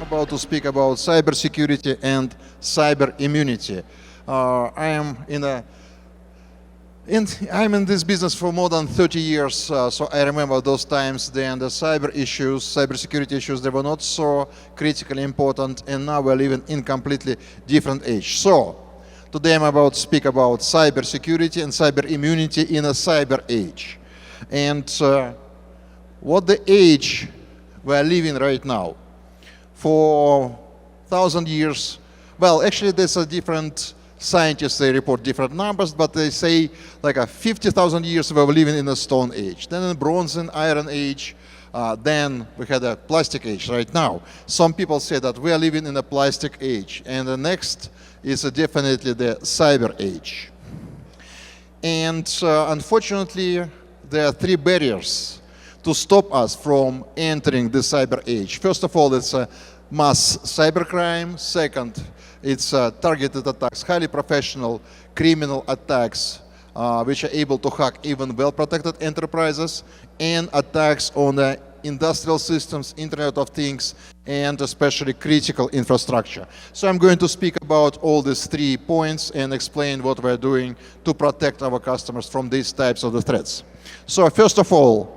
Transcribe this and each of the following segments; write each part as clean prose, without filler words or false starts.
I'm about to speak about cybersecurity and cyber immunity. I'm in this business for more than 30 years, so I remember those times then the cybersecurity issues, they were not so critically important, and now we're living in completely different age. So today I'm about to speak about cybersecurity and cyber immunity in a cyber age. And what the age we're living right now. For 1,000 years, well, actually there's a different scientists, they report different numbers, but they say like 50,000 years we were living in a stone age, then in bronze and iron age, then we had a plastic age right now. Some people say that we are living in a plastic age, and the next is definitely the cyber age. And unfortunately, there are three barriers to stop us from entering the cyber age. First of all, it's mass cybercrime. Second, it's targeted attacks, highly professional criminal attacks, which are able to hack even well-protected enterprises, and attacks on the industrial systems, Internet of Things, and especially critical infrastructure. So I'm going to speak about all these 3 points and explain what we're doing to protect our customers from these types of the threats. So first of all,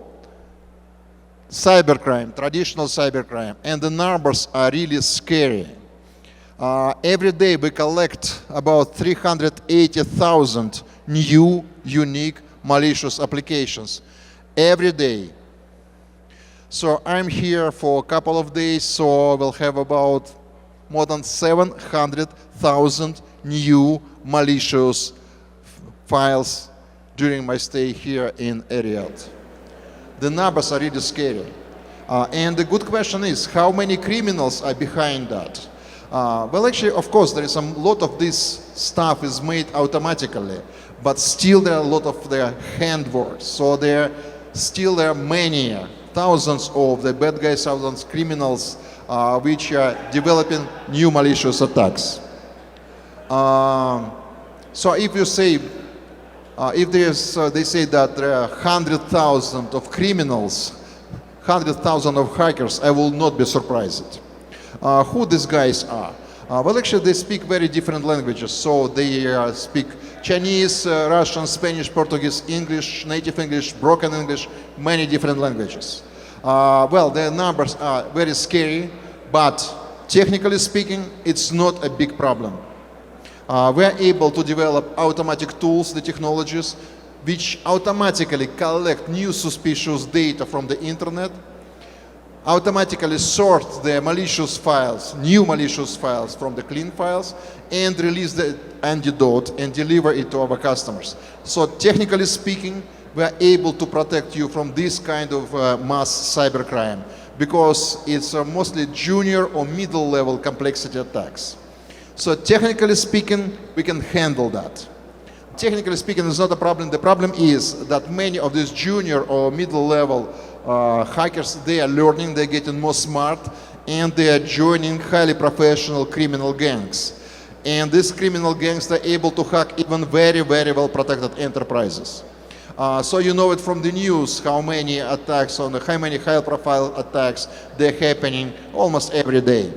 cybercrime, traditional cybercrime, and the numbers are really scary. Every day we collect about 380,000 new, unique, malicious applications. Every day. So I'm here for a couple of days, so we'll have about more than 700,000 new malicious files during my stay here in Riyadh. The numbers are really scary. And the good question is, how many criminals are behind that? Well, actually, of course, there is a lot of this stuff is made automatically, but still there are a lot of the handwork. So there are many, thousands of the bad guys, thousands criminals, which are developing new malicious attacks. So if you say, they say that there are 100,000 of criminals, 100,000 of hackers, I will not be surprised. Who these guys are? Well, actually, they speak very different languages. So they speak Chinese, Russian, Spanish, Portuguese, English, native English, broken English, many different languages. Well, their numbers are very scary, but technically speaking, it's not a big problem. We're able to develop automatic tools, the technologies, which automatically collect new suspicious data from the internet, automatically sort the malicious files, new malicious files from the clean files, and release the antidote and deliver it to our customers. So technically speaking, we are able to protect you from this kind of mass cybercrime, because it's mostly junior or middle level complexity attacks. So technically speaking, we can handle that. Technically speaking, it's not a problem. The problem is that many of these junior or middle level hackers, they are learning, they're getting more smart, and they are joining highly professional criminal gangs. And these criminal gangs are able to hack even very, very well protected enterprises. So you know it from the news, how many attacks how many high profile attacks they're happening almost every day.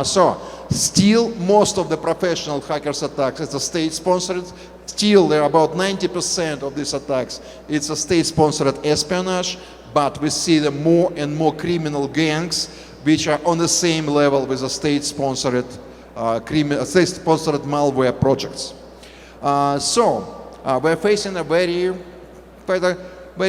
So still most of the professional hackers attacks, it's a state sponsored. Still there are about 90% of these attacks, it's a state sponsored espionage, but we see the more and more criminal gangs which are on the same level with the state sponsored malware projects. We're facing a very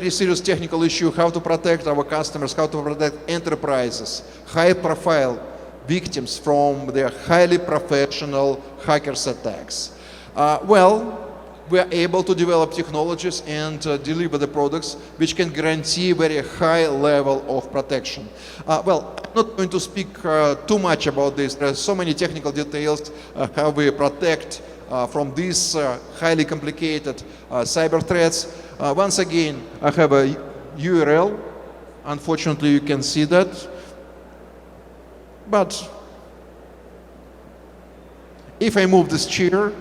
serious technical issue, how to protect our customers, how to protect enterprises, high profile victims from their highly professional hackers attacks. Well, we are able to develop technologies and deliver the products which can guarantee very high level of protection. Well, I'm not going to speak too much about this. There are so many technical details how we protect from these highly complicated cyber threats. Once again, I have a URL. Unfortunately, you can see that. But if I move this chair,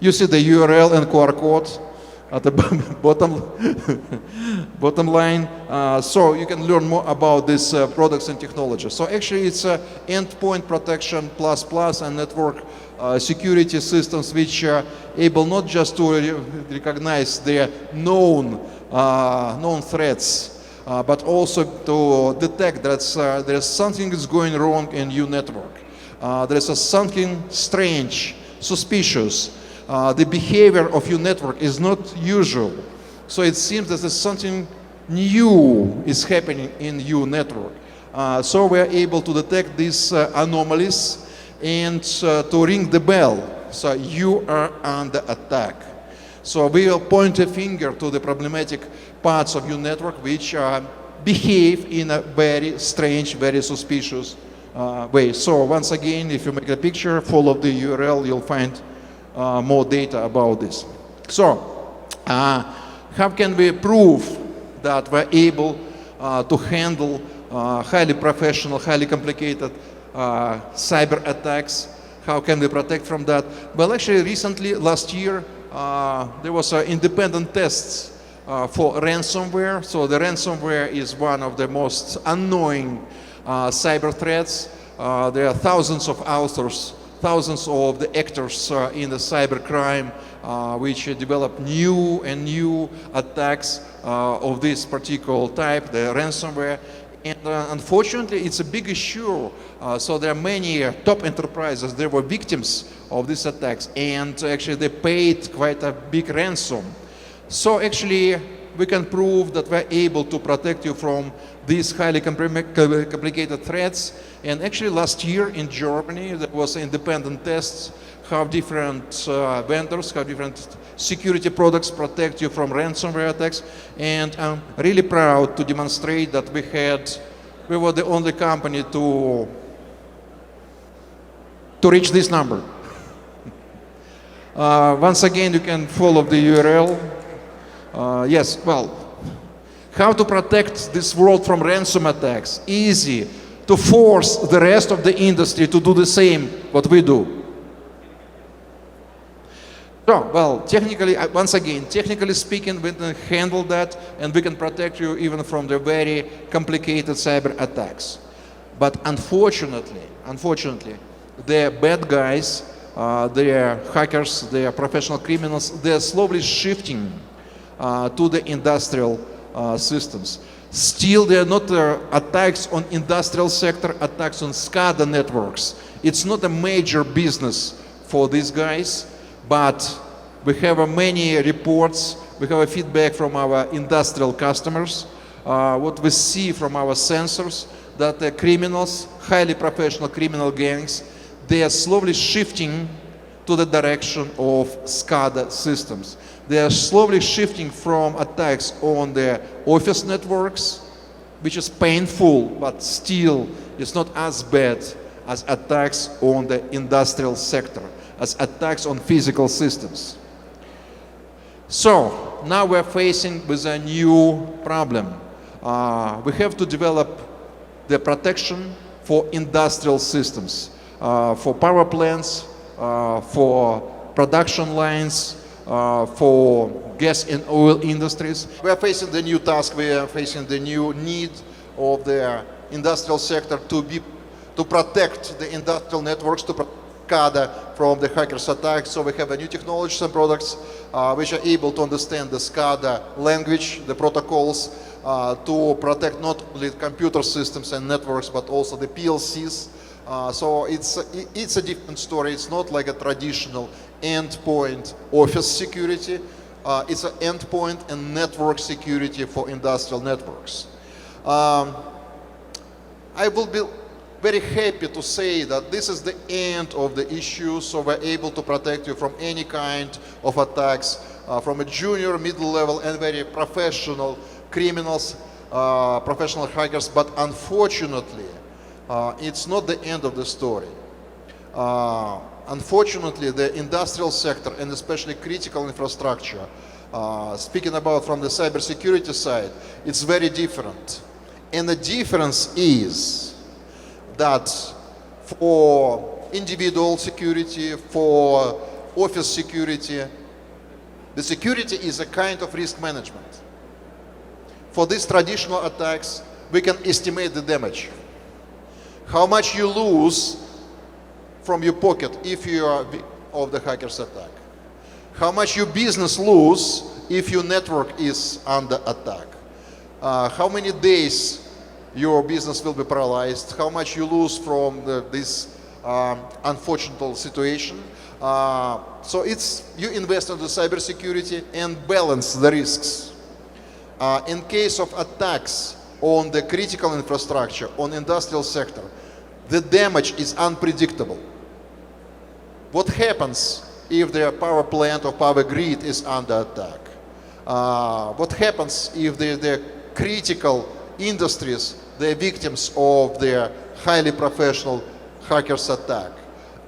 you see the URL and QR code. at the bottom line. So you can learn more about these products and technology. So actually it's endpoint protection plus and network security systems which are able not just to recognize the known threats, but also to detect that there's something is going wrong in your network. There's something strange, suspicious. The behavior of your network is not usual. So it seems that there's something new is happening in your network. So we are able to detect these anomalies and to ring the bell. So you are under attack. So we will point a finger to the problematic parts of your network which behave in a very strange, very suspicious way. So once again, if you make a picture, follow the URL, you'll find more data about this. So how can we prove that we're able to handle highly professional, highly complicated cyber attacks? How can we protect from that? Well, actually, recently, last year, there was independent tests for ransomware. So the ransomware is one of the most annoying cyber threats. There are thousands of authors, thousands of the actors in the cybercrime which develop new and new attacks of this particular type, the ransomware. And unfortunately, it's a big issue. So there are many top enterprises, they were victims of these attacks, and actually they paid quite a big ransom. So actually, we can prove that we're able to protect you from these highly complicated threats. And actually last year in Germany, there was independent tests how different vendors, how different security products protect you from ransomware attacks. And I'm really proud to demonstrate that we were the only company to reach this number. Once again, you can follow the URL. Yes, well, how to protect this world from ransom attacks? Easy. To force the rest of the industry to do the same what we do. So, well, once again, technically speaking, we can handle that and we can protect you even from the very complicated cyber attacks. But unfortunately, the bad guys, the hackers, the professional criminals, they're slowly shifting to the industrial systems. Still, there are not attacks on industrial sector, attacks on SCADA networks. It's not a major business for these guys, but we have many reports, we have a feedback from our industrial customers, what we see from our sensors, that the criminals, highly professional criminal gangs, they are slowly shifting to the direction of SCADA systems. They are slowly shifting from attacks on the office networks, which is painful, but still it's not as bad as attacks on the industrial sector, as attacks on physical systems. So now we're facing with a new problem. We have to develop the protection for industrial systems, for power plants, for production lines, for gas and oil industries. We are facing the new task, we are facing the new need of the industrial sector to protect the industrial networks, to protect SCADA from the hackers' attacks. So we have a new technologies and products which are able to understand the SCADA language, the protocols, to protect not only computer systems and networks, but also the PLCs. So it's a different story. It's not like a traditional endpoint office security. It's an endpoint and network security for industrial networks. I will be very happy to say that this is the end of the issue, so we're able to protect you from any kind of attacks from a junior, middle level, and very professional criminals, professional hackers. But unfortunately, it's not the end of the story. Unfortunately, the industrial sector and especially critical infrastructure, speaking about from the cybersecurity side, it's very different. And the difference is that for individual security, for office security, The security is a kind of risk management. For these traditional attacks, we can estimate the damage. How much you lose from your pocket if you are of the hacker's attack. How much your business lose if your network is under attack. How many days your business will be paralyzed. How much you lose from this unfortunate situation. So you invest into cybersecurity and balance the risks. In case of attacks on the critical infrastructure, on industrial sector, the damage is unpredictable. What happens if the power plant or power grid is under attack? What happens if the critical industries, they're victims of their highly professional hackers attack?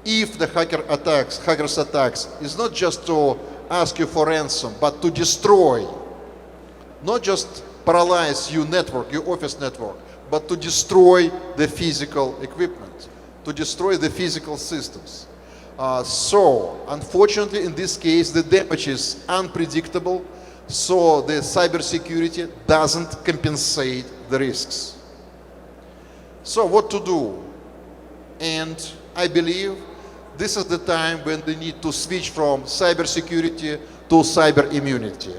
If the hackers attacks is not just to ask you for ransom, but to destroy, not just paralyze your network, your office network, but to destroy the physical equipment, to destroy the physical systems. So, unfortunately, in this case, the damage is unpredictable, so the cybersecurity doesn't compensate the risks. So, what to do? And I believe this is the time when they need to switch from cybersecurity to cyber immunity.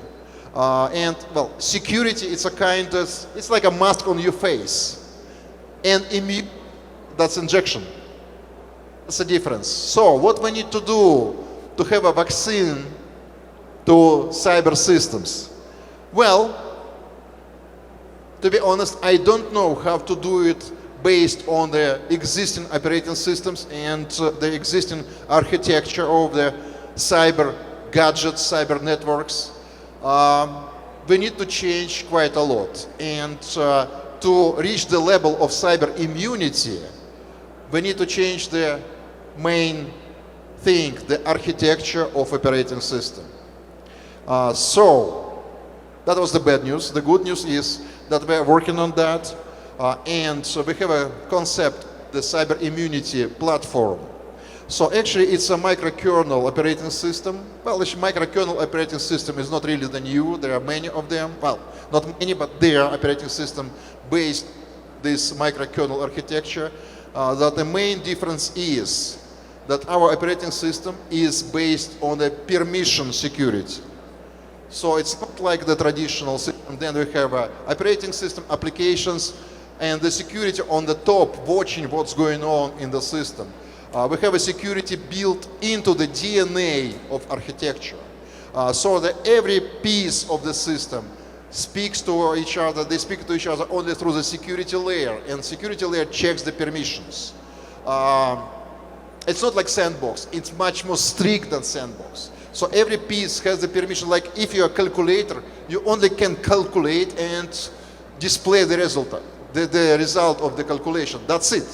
And well, security, it's it's like a mask on your face. And that's injection. That's the difference. So what we need to do to have a vaccine to cyber systems? Well, to be honest, I don't know how to do it based on the existing operating systems and the existing architecture of the cyber gadgets, cyber networks. We need to change quite a lot. And to reach the level of cyber immunity, we need to change the main thing, the architecture of operating system. So that was the bad news. The good news is that we are working on that. And so we have a concept, the cyber immunity platform. So actually it's a microkernel operating system. Well, the microkernel operating system is not really the new. There are many of them. Well, not many, but there are operating system based this microkernel architecture. That the main difference is that our operating system is based on the permission security. So it's not like the traditional system. Then we have operating system, applications, and the security on the top, watching what's going on in the system. We have a security built into the DNA of architecture. So that every piece of the system speaks to each other. They speak to each other only through the security layer, and security layer checks the permissions. It's not like sandbox. It's much more strict than sandbox. So every piece has the permission. Like if you're a calculator, you only can calculate and display the result. The result of the calculation. That's it.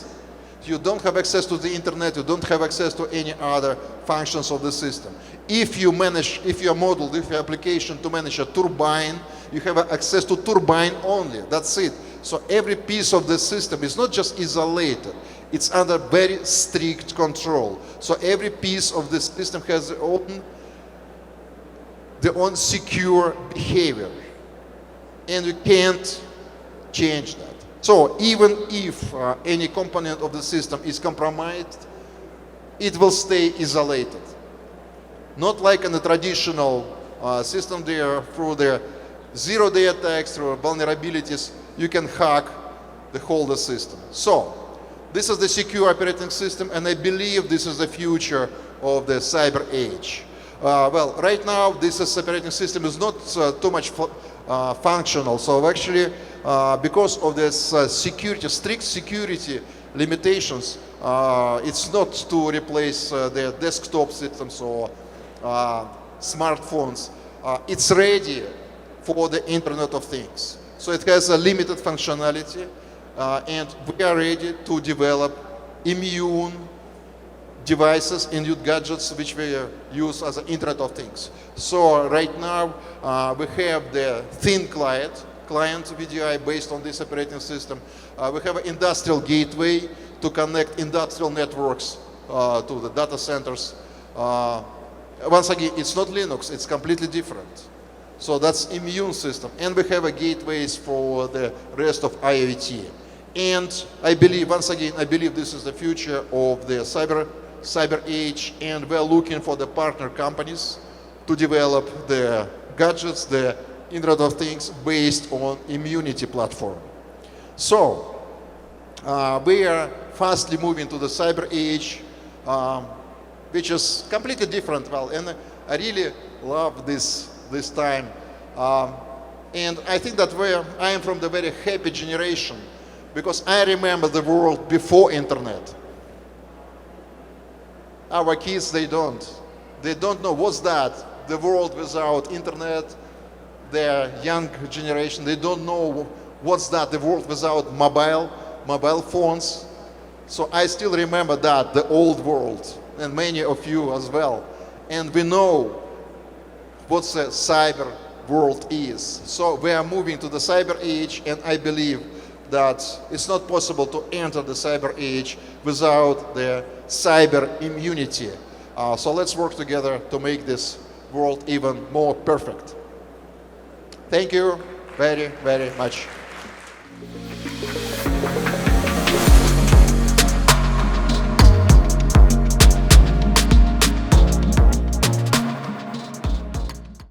You don't have access to the internet. You don't have access to any other functions of the system. If you modeled, if your application to manage a turbine, you have access to turbine only. That's it. So every piece of the system is not just isolated. It's under very strict control. So every piece of the system has their own secure behavior. And you can't change that. So even if any component of the system is compromised, it will stay isolated. Not like in the traditional system there, through the zero-day attacks, through vulnerabilities, you can hack the whole system. So this is the secure operating system, and I believe this is the future of the cyber age. Well, right now, this operating system is not too much functional. So actually, because of this strict security limitations, it's not to replace the desktop systems or smartphones. It's ready for the Internet of Things. So it has a limited functionality, and we are ready to develop immune devices, immune gadgets, which we use as an Internet of Things. So right now, we have the thin client VDI based on this operating system. We have an industrial gateway to connect industrial networks to the data centers. Once again, it's not Linux, it's completely different. So that's immune system. And we have a gateways for the rest of IoT. And I believe, once again, I believe this is the future of the cyber age, and we're looking for the partner companies to develop the gadgets, the Internet of Things based on immunity platform. So we are fastly moving to the cyber age, which is completely different. Well, and I really love this time. And I think that I am from the very happy generation, because I remember the world before internet. Our kids, they don't know what's that, the world without internet. The young generation, they don't know what's that, the world without mobile phones. So I still remember that, the old world, and many of you as well. And we know what the cyber world is. So we are moving to the cyber age, and I believe that it's not possible to enter the cyber age without the cyber immunity. So let's work together to make this world even more perfect. Thank you very, very much.